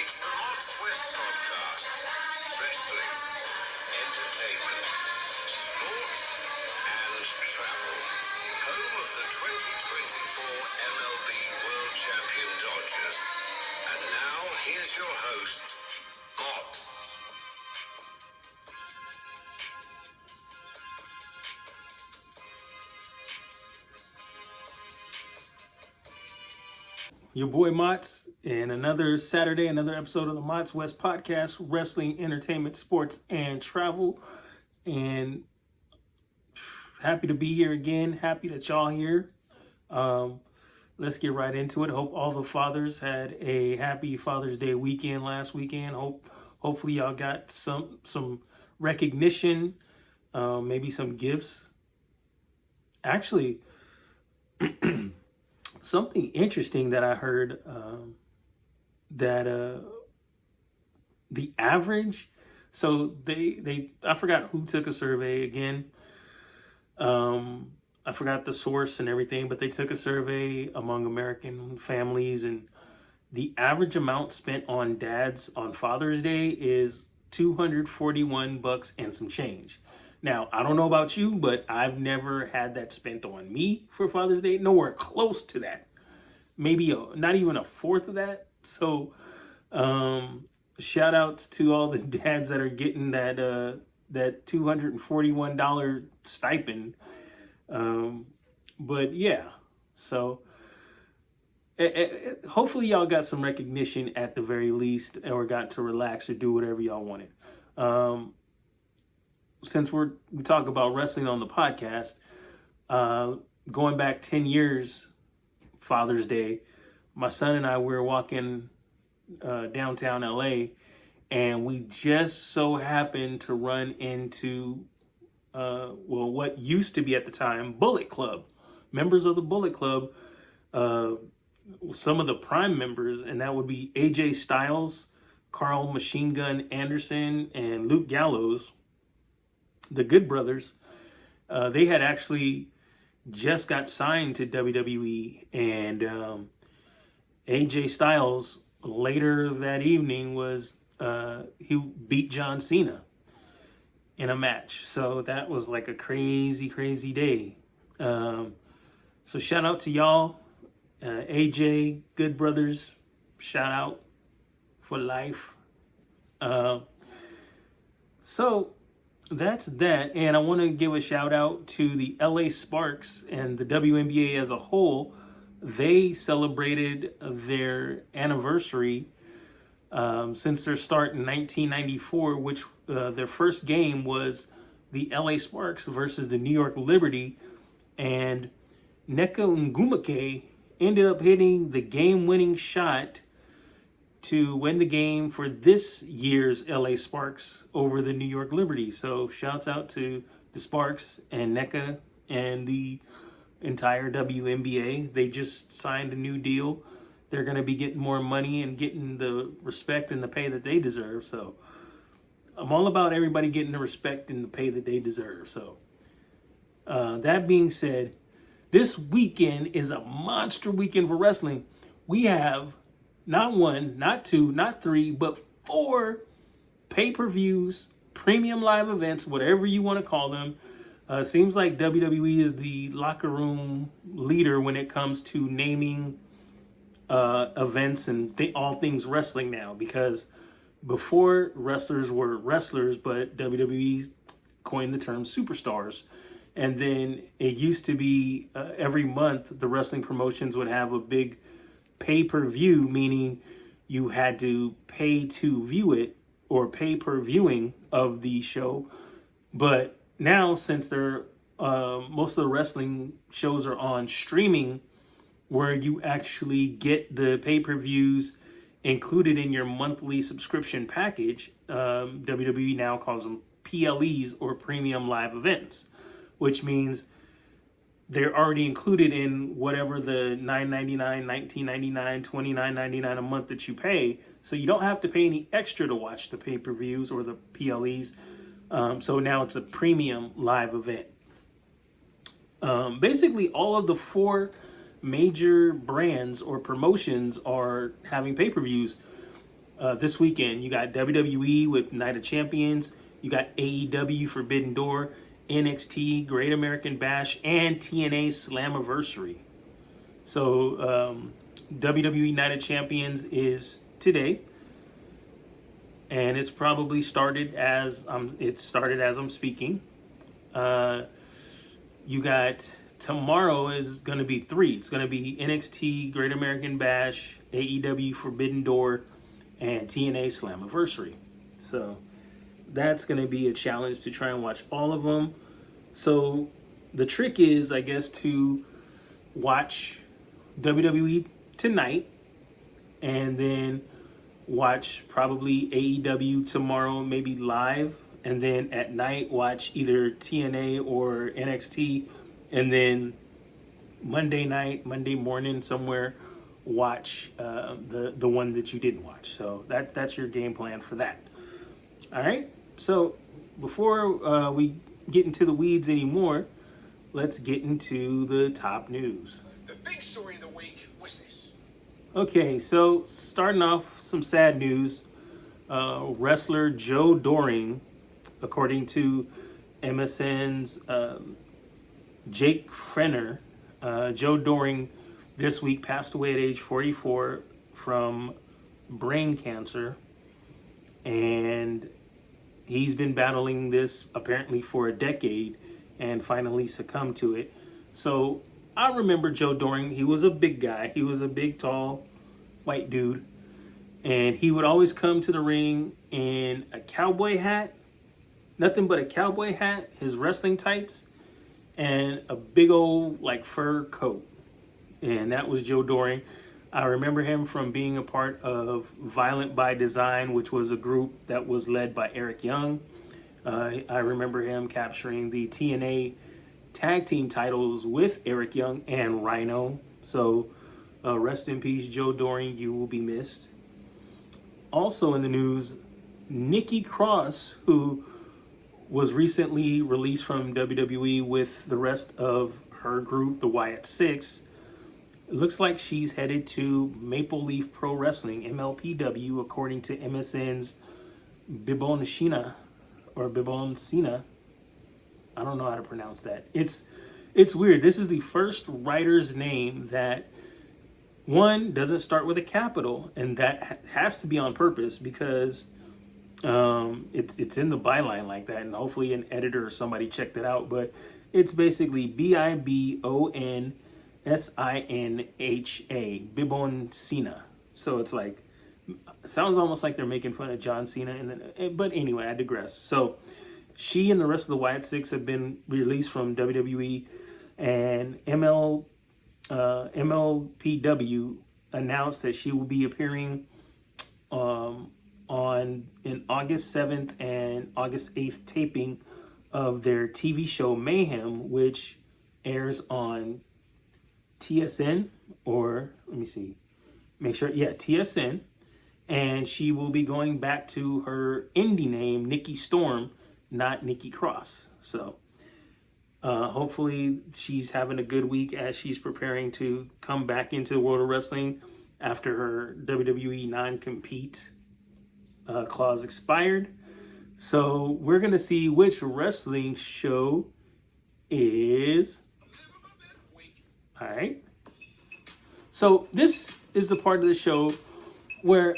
It's the W.E.S.T podcast. Wrestling, entertainment, sports, and travel. Home of the 2024 MLB World Champion Dodgers. And now, here's your host, W.E.S.T. Your boy Mott's, and another Saturday, another episode of the Mott's West podcast, wrestling, entertainment, sports, and travel. And happy to be here again. Happy that y'all here. Let's get right into it. Hope all the fathers had a happy Father's Day weekend last weekend. Hopefully y'all got some recognition, maybe some gifts. Actually, something interesting that I heard, that the average, so I forgot who took a survey again. I forgot the source and everything, but they took a survey among American families, and the average amount spent on dads on Father's Day is $241 and some change. Now, I don't know about you, but I've never had that spent on me for Father's Day. Nowhere close to that. Maybe not even a fourth of that. So, shout outs to all the dads that are getting that $241 stipend. But yeah, so hopefully y'all got some recognition at the very least, or got to relax or do whatever y'all wanted. Since we talk about wrestling on the podcast, going back 10 years, Father's Day, my son and I were walking downtown LA, and we just so happened to run into what used to be at the time Bullet Club, members of the Bullet Club, some of the prime members, and that would be AJ Styles, Carl Machine Gun Anderson, and Luke Gallows, the Good Brothers. They had actually just got signed to WWE, and AJ Styles later that evening he beat John Cena in a match. So that was like a crazy day. So shout out to y'all, AJ, Good Brothers, shout out for life. So that's that, and I want to give a shout out to the LA Sparks and the WNBA as a whole. They celebrated their anniversary since their start in 1994, which their first game was the LA Sparks versus the New York Liberty, and Nneka Ngumake ended up hitting the game-winning shot to win the game for this year's LA Sparks over the New York Liberty. So shouts out to the Sparks and Nneka and the entire WNBA. They just signed a new deal. They're going to be getting more money and getting the respect and the pay that they deserve. So I'm all about everybody getting the respect and the pay that they deserve. So that being said, this weekend is a monster weekend for wrestling. We have not one, not two, not three, but 4 pay-per-views, premium live events, whatever you want to call them. Seems like WWE is the locker room leader when it comes to naming events and all things wrestling now, because before wrestlers were wrestlers, but WWE coined the term superstars. And then it used to be every month the wrestling promotions would have a big pay-per-view, meaning you had to pay to view it, or pay per viewing of the show. But now, since they're most of the wrestling shows are on streaming, where you actually get the pay-per-views included in your monthly subscription package, WWE now calls them PLEs, or premium live events, which means they're already included in whatever the $9.99, $19.99, $29.99 a month that you pay. So you don't have to pay any extra to watch the pay-per-views or the PLEs. So now it's a premium live event. Basically, all of the 4 major brands or promotions are having pay-per-views. This weekend, you got WWE with Night of Champions, you got AEW Forbidden Door, NXT Great American Bash, and TNA Slammiversary. So WWE Night of Champions is today, and it's probably started as I'm speaking. You got tomorrow is going to be three. It's going to be NXT Great American Bash, AEW Forbidden Door, and TNA Slammiversary. So that's going to be a challenge to try and watch all of them. So the trick is, I guess, to watch WWE tonight and then watch probably AEW tomorrow, maybe live, and then at night watch either TNA or NXT, and then Monday night, Monday morning somewhere, watch the one that you didn't watch. So that's your game plan for that. All right. So before we get into the weeds anymore, let's get into the top news. The big story of the week was this. Okay, so starting off some sad news. Wrestler Joe Doring, according to MSN's Jake Frenner, Joe Doring this week passed away at age 44 from brain cancer. And he's been battling this apparently for a decade and finally succumbed to it. So I remember Joe Doring. He was a big guy. He was a big, tall, white dude. And he would always come to the ring in a cowboy hat, nothing but a cowboy hat, his wrestling tights, and a big old like fur coat. And that was Joe Doring. I remember him from being a part of Violent by Design, which was a group that was led by Eric Young. I remember him capturing the TNA tag team titles with Eric Young and Rhino. So rest in peace, Joe Doring. You will be missed. Also in the news, Nikki Cross, who was recently released from WWE with the rest of her group, the W.E.S.T. It looks like she's headed to Maple Leaf Pro Wrestling, MLPW, according to MSN's Bibon Shina, or Bibon Sina. I don't know how to pronounce that. It's weird. This is the first writer's name that, one, doesn't start with a capital, and that has to be on purpose because it's in the byline like that, and hopefully an editor or somebody checked it out. But it's basically Bibonsina, Bibon Sina. So it's like, sounds almost like they're making fun of John Cena. But anyway, I digress. So she and the rest of the Y6 have been released from WWE, and MLPW announced that she will be appearing in August 7th and August 8th taping of their TV show Mayhem, which airs on TSN, or let me see, make sure, yeah, TSN. And she will be going back to her indie name, Nikki Storm, not Nikki Cross. So hopefully she's having a good week as she's preparing to come back into the world of wrestling after her WWE non-compete clause expired. So we're going to see which wrestling show is... All right. So this is the part of the show where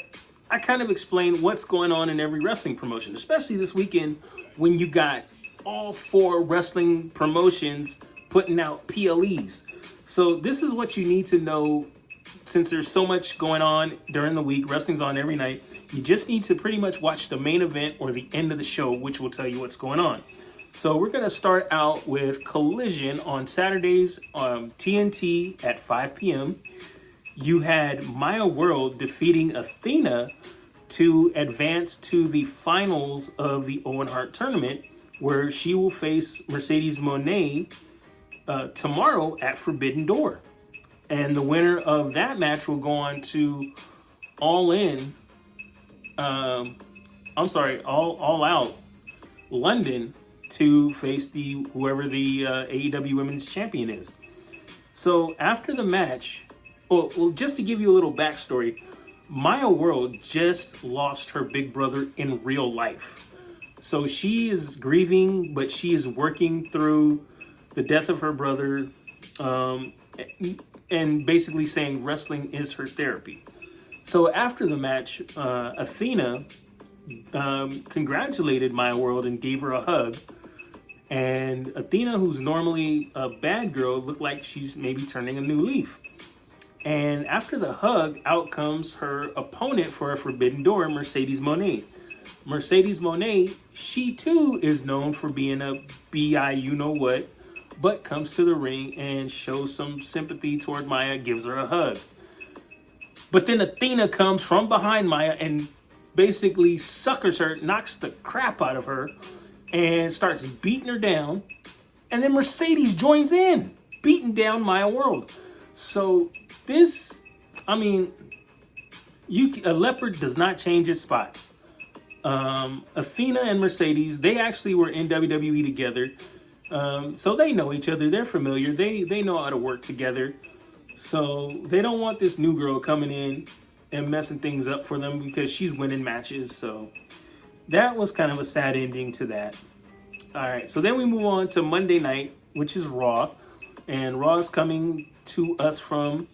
I kind of explain what's going on in every wrestling promotion, especially this weekend when you got all 4 wrestling promotions putting out PLEs. So this is what you need to know, since there's so much going on during the week. Wrestling's on every night. You just need to pretty much watch the main event or the end of the show, which will tell you what's going on. So we're going to start out with Collision on Saturdays on TNT at 5 p.m. You had Maya World defeating Athena to advance to the finals of the Owen Hart tournament, where she will face Mercedes Moné tomorrow at Forbidden Door. And the winner of that match will go on to All Out London to face whoever the AEW Women's Champion is. So after the match, well, just to give you a little backstory, Maya World just lost her big brother in real life. So she is grieving, but she is working through the death of her brother, um, and basically saying wrestling is her therapy. So after the match, Athena congratulated Maya World and gave her a hug. And Athena, who's normally a bad girl, looked like she's maybe turning a new leaf. And after the hug, out comes her opponent for a Forbidden Door, Mercedes Moné. Mercedes Moné, she too is known for being a bi you know what, but comes to the ring and shows some sympathy toward Maya, gives her a hug. But then Athena comes from behind Maya and basically suckers her, knocks the crap out of her, and starts beating her down. And then Mercedes joins in, beating down Maya World. So this, I mean, a leopard does not change its spots. Athena and Mercedes, they actually were in WWE together. So they know each other. They're familiar. They know how to work together. So they don't want this new girl coming in and messing things up for them because she's winning matches. So that was kind of a sad ending to that. All right, so then we move on to Monday night, which is Raw. And Raw is coming to us from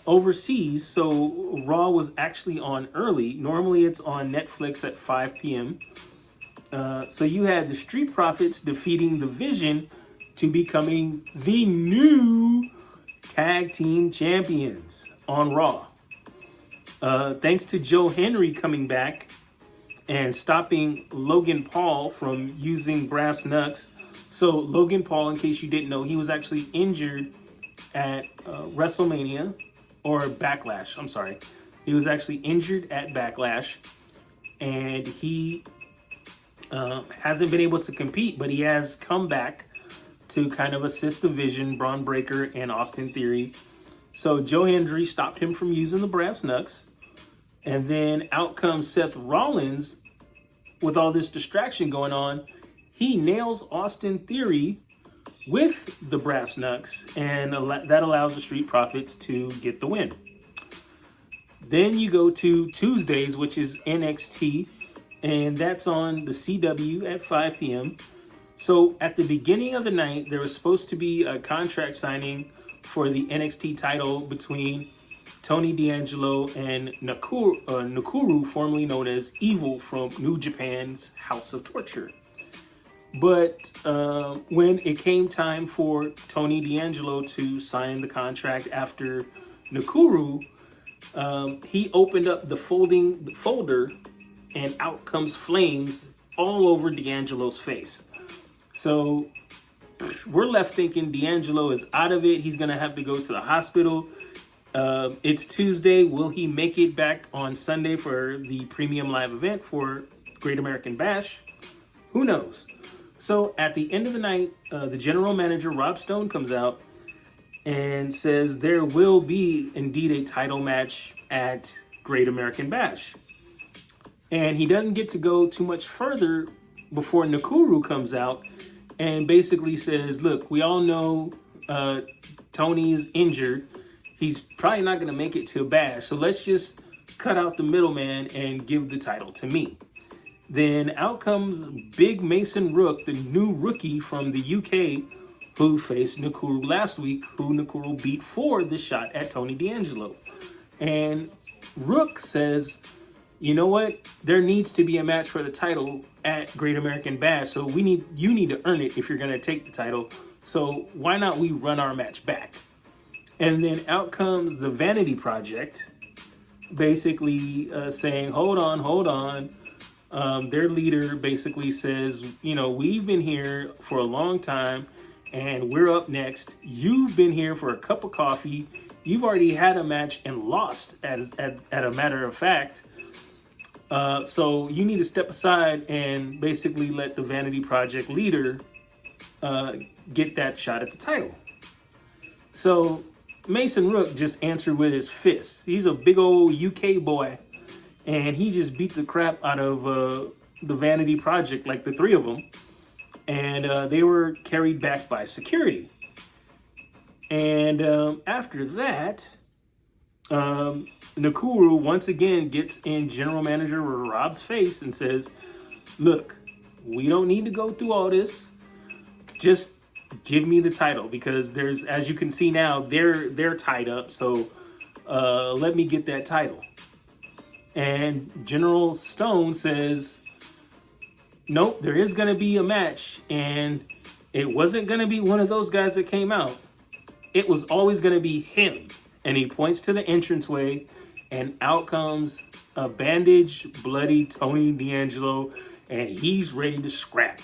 overseas. So Raw was actually on early. Normally it's on Netflix at 5 p.m. So you had the Street Profits defeating the Vision to becoming the new tag team champions on Raw. Thanks to Joe Henry coming back and stopping Logan Paul from using brass knucks. So Logan Paul, in case you didn't know, he was actually injured at WrestleMania, or Backlash, I'm sorry. He was actually injured at Backlash, and he hasn't been able to compete, but he has come back to kind of assist the Vision, Braun Breaker, and Austin Theory. So Joe Hendry stopped him from using the brass knucks. And then out comes Seth Rollins with all this distraction going on. He nails Austin Theory with the brass knucks, and that allows the Street Profits to get the win. Then you go to Tuesdays, which is NXT, and that's on the CW at 5 p.m. So at the beginning of the night, there was supposed to be a contract signing for the NXT title between Tony D'Angelo and Nakuru, formerly known as Evil from New Japan's House of Torture. But when it came time for Tony D'Angelo to sign the contract after Nakuru, he opened up the folder, and out comes flames all over D'Angelo's face. So we're left thinking D'Angelo is out of it. He's going to have to go to the hospital. It's Tuesday. Will he make it back on Sunday for the premium live event for Great American Bash? Who knows? So at the end of the night, the general manager, Rob Stone, comes out and says there will be indeed a title match at Great American Bash. And he doesn't get to go too much further before Nakuru comes out and basically says, look, we all know Tony is injured. He's probably not going to make it to Bash. So let's just cut out the middleman and give the title to me. Then out comes Big Mason Rook, the new rookie from the UK, who faced Nakuru last week, who Nakuru beat for the shot at Tony D'Angelo. And Rook says, you know what? There needs to be a match for the title at Great American Bash. So you need to earn it if you're going to take the title. So why not we run our match back? And then out comes the Vanity Project, basically saying, hold on. Their leader basically says, you know, we've been here for a long time and we're up next. You've been here for a cup of coffee. You've already had a match and lost, at a matter of fact. So you need to step aside and basically let the Vanity Project leader get that shot at the title. So Mason Rook just answered with his fists. He's a big old UK boy, and he just beat the crap out of the Vanity Project, like the three of them. And they were carried back by security. And after that, Nakuru once again gets in General Manager Rob's face and says, look, we don't need to go through all this. Just give me the title, because there's, as you can see now, they're tied up. So let me get that title. And General Stone says, nope, there is going to be a match, and it wasn't going to be one of those guys that came out. It was always going to be him. And he points to the entranceway, and out comes a bandaged, bloody Tony D'Angelo, and he's ready to scrap.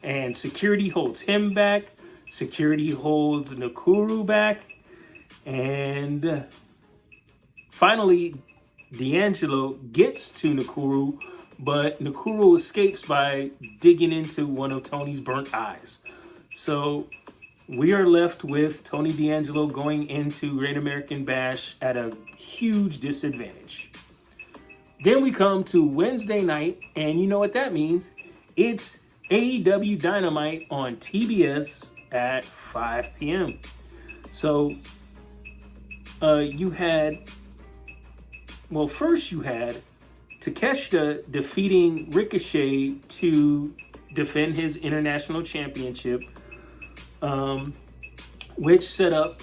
And security holds him back. Security holds Nakuru back. And finally, D'Angelo gets to Nakuru, but Nakuru escapes by digging into one of Tony's burnt eyes. So we are left with Tony D'Angelo going into Great American Bash at a huge disadvantage. Then we come to Wednesday night, and you know what that means. It's AEW Dynamite on TBS at 5 p.m. So you had Takeshita defeating Ricochet to defend his international championship, which set up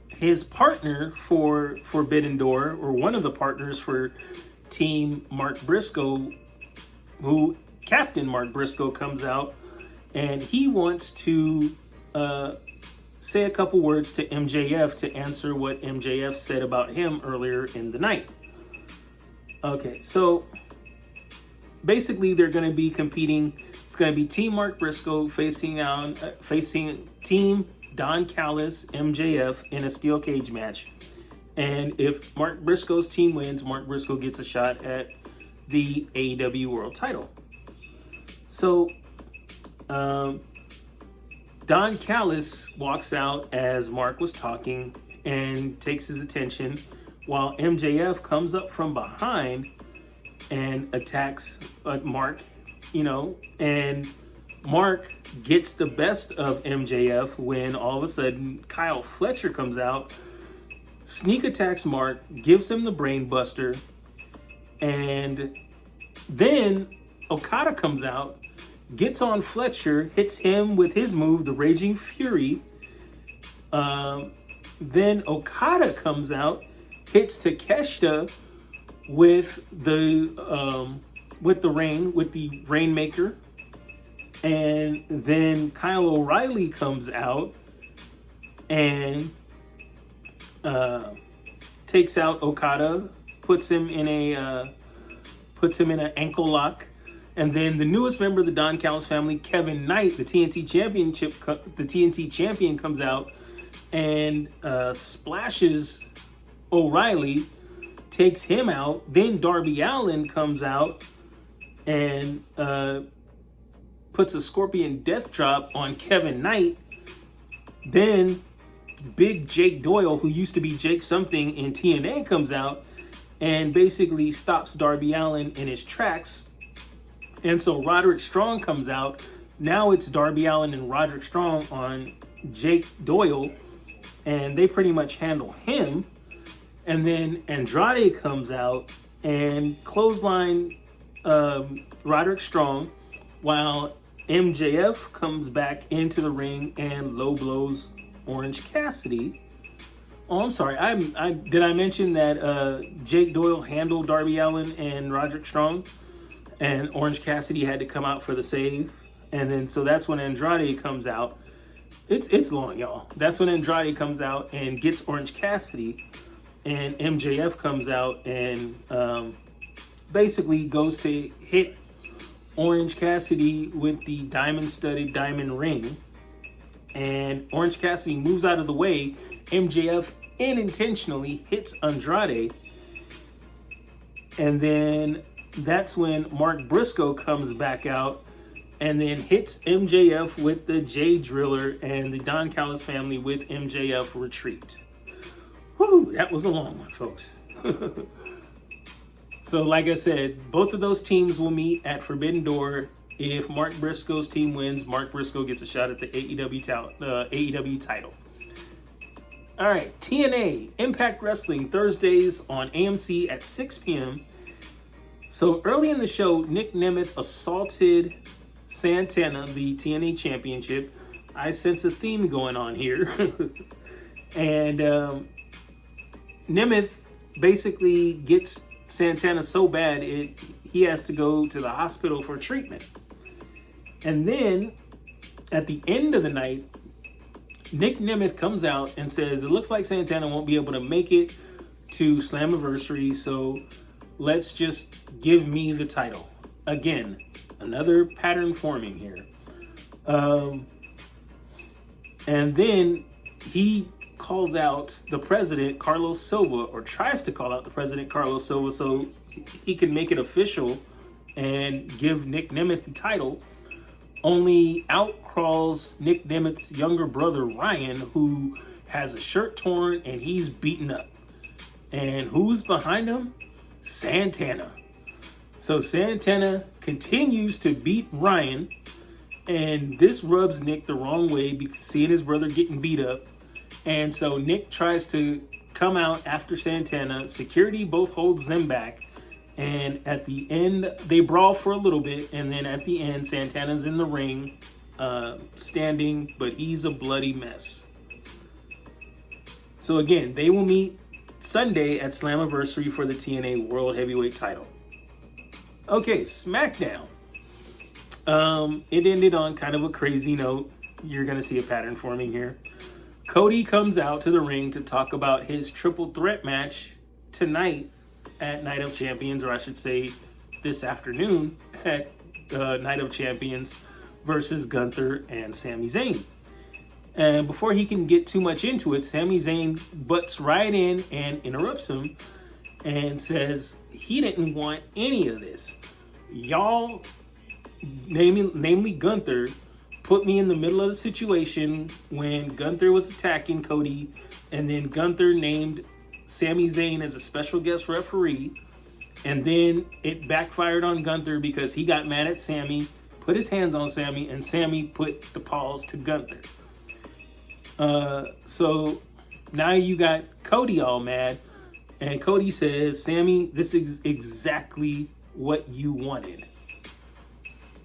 his partner for Forbidden Door, or one of the partners for Team Mark Briscoe, who Captain Mark Briscoe comes out, and he wants to say a couple words to MJF to answer what MJF said about him earlier in the night. Okay, so basically they're going to be competing. It's going to be Team Mark Briscoe facing Team Don Callis, MJF in a steel cage match. And if Mark Briscoe's team wins, Mark Briscoe gets a shot at the AEW World title. So Don Callis walks out as Mark was talking and takes his attention, while MJF comes up from behind and attacks Mark, and Mark gets the best of MJF when all of a sudden Kyle Fletcher comes out, sneak attacks Mark, gives him the brain buster, and then Okada comes out, gets on Fletcher, hits him with his move, the Raging Fury. Then Okada comes out, hits Takeshita with the Rainmaker, and then Kyle O'Reilly comes out and takes out Okada, puts him in an ankle lock. And then the newest member of the Don Callis family, Kevin Knight, the TNT champion, comes out and splashes O'Reilly, takes him out. Then Darby Allin comes out and puts a Scorpion Death Drop on Kevin Knight. Then Big Jake Doyle, who used to be Jake something in TNA, comes out and basically stops Darby Allin in his tracks. And so Roderick Strong comes out. Now it's Darby Allin and Roderick Strong on Jake Doyle, and they pretty much handle him. And then Andrade comes out and clothesline Roderick Strong, while MJF comes back into the ring and low blows Orange Cassidy. Oh, I'm sorry. Did I mention that Jake Doyle handled Darby Allin and Roderick Strong, and Orange Cassidy had to come out for the save? And then so that's when Andrade comes out. It's long, y'all. That's when Andrade comes out and gets Orange Cassidy, and MJF comes out and basically goes to hit Orange Cassidy with the diamond-studded diamond ring. And Orange Cassidy moves out of the way. MJF unintentionally hits Andrade. And then that's when Mark Briscoe comes back out and then hits MJF with the J Driller, and the Don Callis family with MJF retreat. Whew, that was a long one, folks. So like I said, both of those teams will meet at Forbidden Door. If Mark Briscoe's team wins, Mark Briscoe gets a shot at the AEW title. All right, TNA, Impact Wrestling, Thursdays on AMC at 6 p.m. So early in the show, Nick Nemeth assaulted Santana, the TNA Championship. I sense a theme going on here. And Nemeth basically gets Santana so bad, he has to go to the hospital for treatment. And then at the end of the night, Nick Nemeth comes out and says, it looks like Santana won't be able to make it to Slammiversary, so let's just give me the title. Again, another pattern forming here. And then he calls out the president, Carlos Silva, or tries to call out the president, Carlos Silva, so he can make it official and give Nick Nemeth the title. Only out crawls Nick Nemeth's younger brother, Ryan, who has a shirt torn and he's beaten up. And who's behind him? Santana. So Santana continues to beat Ryan, and this rubs Nick the wrong way because seeing his brother getting beat up. And so Nick tries to come out after Santana. Security both holds them back. And at the end, they brawl for a little bit. And then at the end, Santana's in the ring, standing, but he's a bloody mess. So again, they will meet Sunday at Slammiversary for the TNA World Heavyweight title. Okay, SmackDown. It ended on kind of a crazy note. You're going to see a pattern forming here. Cody comes out to the ring to talk about his triple threat match tonight at Night of Champions, or I should say this afternoon at Night of Champions versus Gunther and Sami Zayn. And before he can get too much into it, Sami Zayn butts right in and interrupts him and says he didn't want any of this. Y'all, namely Gunther, put me in the middle of the situation when Gunther was attacking Cody, and then Gunther named Sami Zayn as a special guest referee, and then it backfired on Gunther because he got mad at Sami, put his hands on Sami, and Sami put the paws to Gunther. So now you got Cody all mad, and Cody says, Sami, this is exactly what you wanted.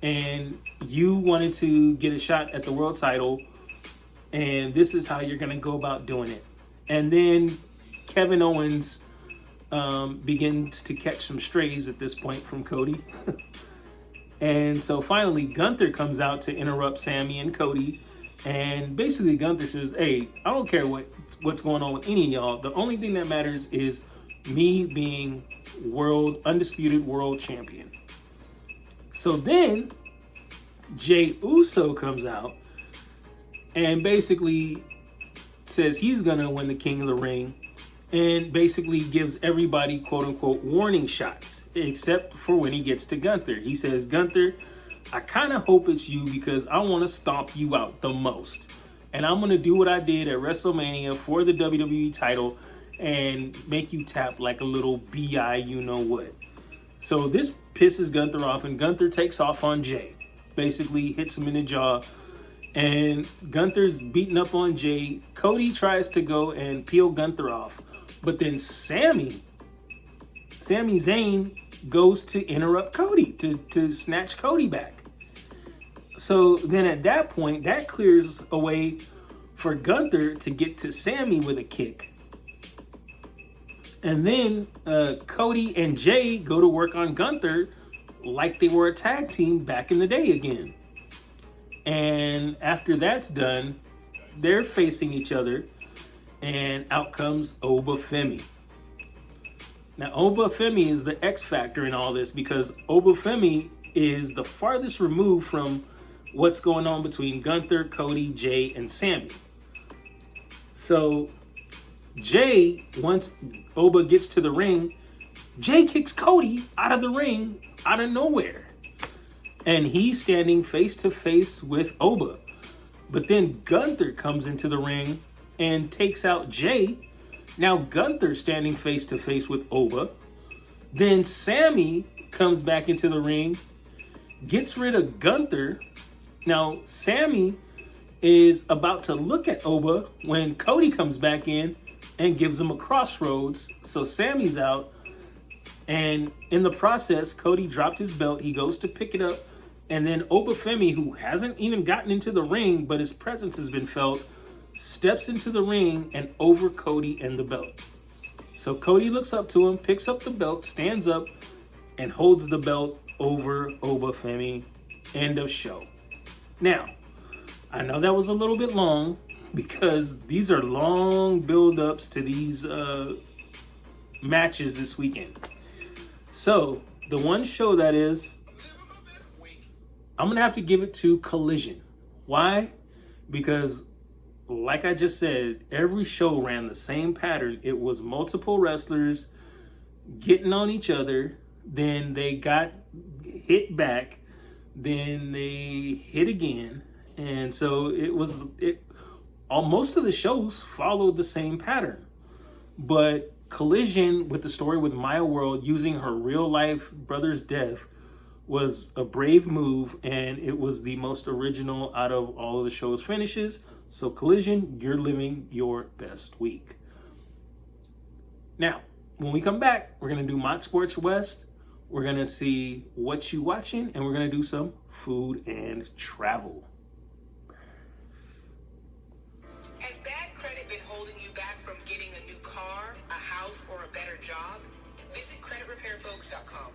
And you wanted to get a shot at the world title, and this is how you're going to go about doing it. And then Kevin Owens begins to catch some strays at this point from Cody. And so finally, Gunther comes out to interrupt Sami and Cody. And basically, Gunther says, hey, I don't care what's going on with any of y'all. The only thing that matters is me being undisputed world champion. So then Jey Uso comes out and basically says he's going to win the King of the Ring, and basically gives everybody quote unquote warning shots, except for when he gets to Gunther. He says, Gunther, I kind of hope it's you because I want to stomp you out the most. And I'm going to do what I did at WrestleMania for the WWE title and make you tap like a little BI you know what. So this pisses Gunther off, and Gunther takes off on Jey. Basically hits him in the jaw, and Gunther's beating up on Jey. Cody tries to go and peel Gunther off, but then Sami Zayn goes to interrupt Cody, to snatch Cody back. So then at that point, that clears a way for Gunther to get to Sami with a kick. And then Cody and Jey go to work on Gunther like they were a tag team back in the day again. And after that's done, they're facing each other, and out comes Oba Femi. Now, Oba Femi is the X factor in all this because Oba Femi is the farthest removed from what's going on between Gunther, Cody, Jey, and Sami. So Jey, once Oba gets to the ring, Jey kicks Cody out of the ring out of nowhere. And he's standing face to face with Oba. But then Gunther comes into the ring and takes out Jey. Now Gunther's standing face to face with Oba. Then Sami comes back into the ring, gets rid of Gunther. Now Sami is about to look at Oba when Cody comes back in and gives him a crossroads. So Sammy's out. And in the process, Cody dropped his belt. He goes to pick it up. And then Obafemi, who hasn't even gotten into the ring, but his presence has been felt, steps into the ring and over Cody and the belt. So Cody looks up to him, picks up the belt, stands up, and holds the belt over Obafemi. End of show. Now, I know that was a little bit long because these are long build-ups to these matches this weekend. So, the one show that is, I'm going to have to give it to Collision. Why? Because, like I just said, every show ran the same pattern. It was multiple wrestlers getting on each other, then they got hit back, then they hit again. And so most of the shows followed the same pattern. But Collision, with the story with Maya World using her real life brother's death, was a brave move, and it was the most original out of all of the show's finishes. So Collision, you're living your best week. Now, when we come back, we're going to do Mock Sports West. We're going to see what you watching, and we're going to do some food and travel. Has bad credit been holding you back from getting a new car, a house, or a better job? Visit creditrepairfolks.com.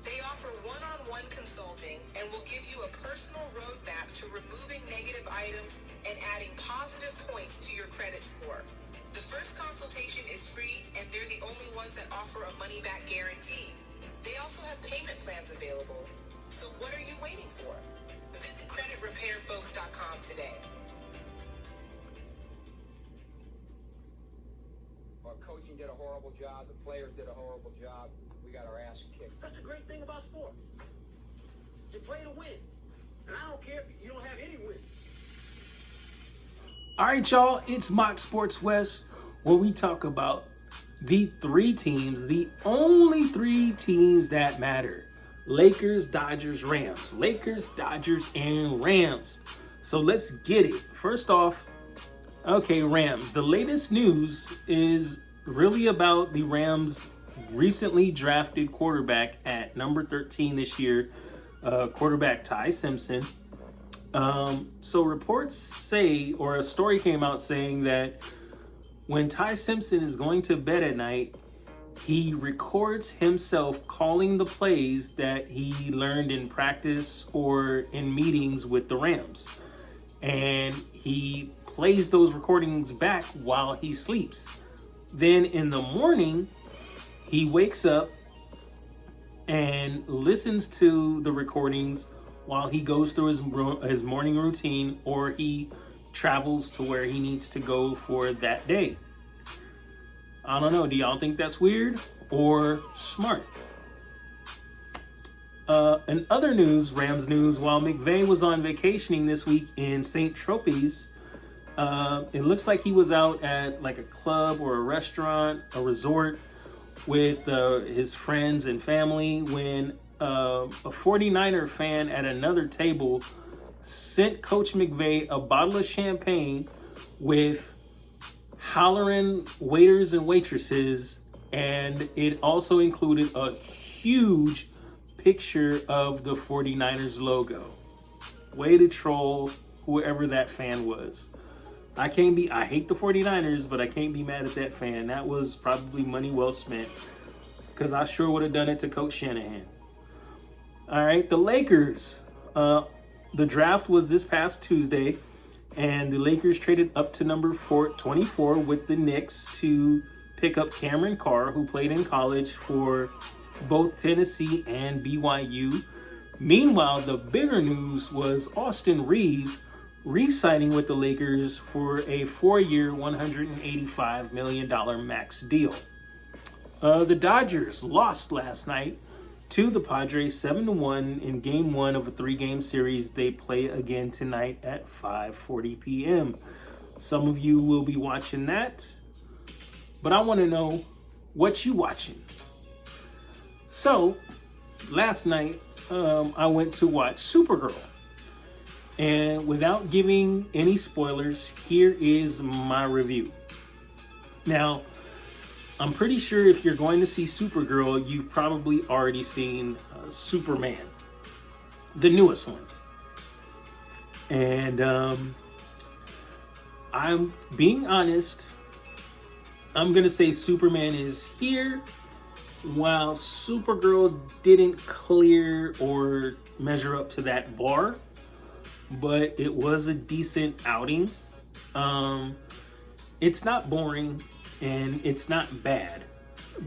They offer one-on-one consulting and will give you a personal roadmap to removing negative items and adding positive points to your credit score. The first consultation is free, and they're the only ones that offer a money-back guarantee. They also have payment plans available. So what are you waiting for? Visit creditrepairfolks.com today. Coaching did a horrible job. The players did a horrible job. We got our ass kicked. That's the great thing about sports. You play to win. And I don't care if you don't have any wins. All right, y'all. It's Mock Sports West, where we talk about the three teams, the only three teams that matter. Lakers, Dodgers, Rams. Lakers, Dodgers, and Rams. So let's get it. First off, okay, Rams. The latest news is really about the Rams' recently drafted quarterback at number 13 this year, quarterback Ty Simpson. So reports say, or a story came out saying that when Ty Simpson is going to bed at night, he records himself calling the plays that he learned in practice or in meetings with the Rams. And he plays those recordings back while he sleeps. Then in the morning, he wakes up and listens to the recordings while he goes through his morning routine, or he travels to where he needs to go for that day. I don't know. Do y'all think that's weird or smart? In other news, Rams news, while McVay was on vacationing this week in St. Tropez, it looks like he was out at like a club or a restaurant, a resort with his friends and family when a 49er fan at another table sent Coach McVay a bottle of champagne with hollering waiters and waitresses, and it also included a huge picture of the 49ers logo. Way to troll whoever that fan was. I hate the 49ers, but I can't be mad at that fan. That was probably money well spent, because I sure would have done it to Coach Shanahan. All right, the Lakers. The draft was this past Tuesday, and the Lakers traded up to number 24 with the Knicks to pick up Cameron Carr, who played in college for both Tennessee and BYU. Meanwhile, the bigger news was Austin Reeves re-signing with the Lakers for a 4-year, $185 million max deal. The Dodgers lost last night to the Padres 7-1 in Game 1 of a 3-game series. They play again tonight at 5:40 p.m. Some of you will be watching that, but I want to know what you watching. So, last night, I went to watch Supergirl. And without giving any spoilers, here is my review. Now, I'm pretty sure if you're going to see Supergirl, you've probably already seen Superman, the newest one. And I'm being honest, I'm going to say Superman is here, while Supergirl didn't clear or measure up to that bar, but it was a decent outing. It's not boring and it's not bad,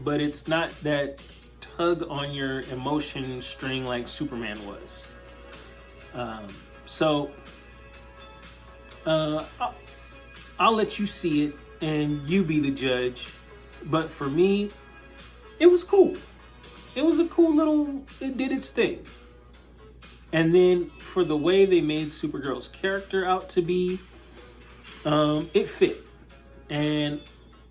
but it's not that tug on your emotion string like Superman was. I'll let you see it and you be the judge. But for me, it was cool. It was a cool little, it did its thing. And then for the way they made Supergirl's character out to be, it fit. And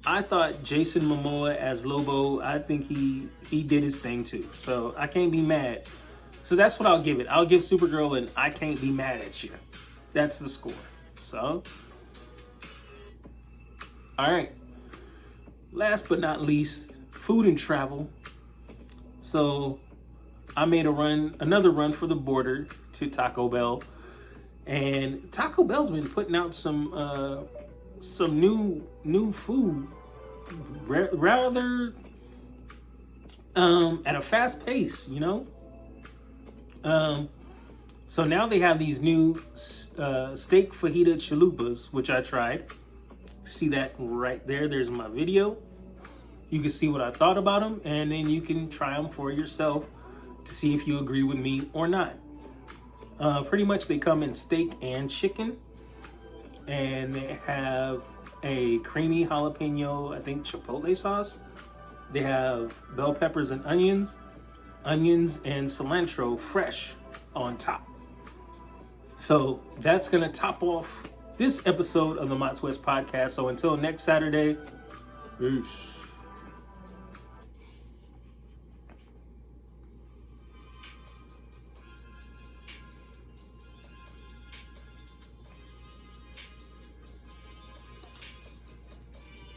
I thought Jason Momoa as Lobo, I think he did his thing too. So I can't be mad. So that's what I'll give it. I'll give Supergirl an I can't be mad at you. That's the score. So, all right. Last but not least, food and travel. So I made another run for the border to Taco Bell, and Taco Bell's been putting out some new food, rather at a fast pace, you know. So now they have these new steak fajita chalupas, which I tried. See that right there? There's my video. You can see what I thought about them, and then you can try them for yourself to see if you agree with me or not. Pretty much they come in steak and chicken, and they have a creamy jalapeno, I think chipotle sauce. They have bell peppers and onions and cilantro fresh on top. So that's gonna top off this episode of the W.E.S.T podcast. So until next Saturday, peace.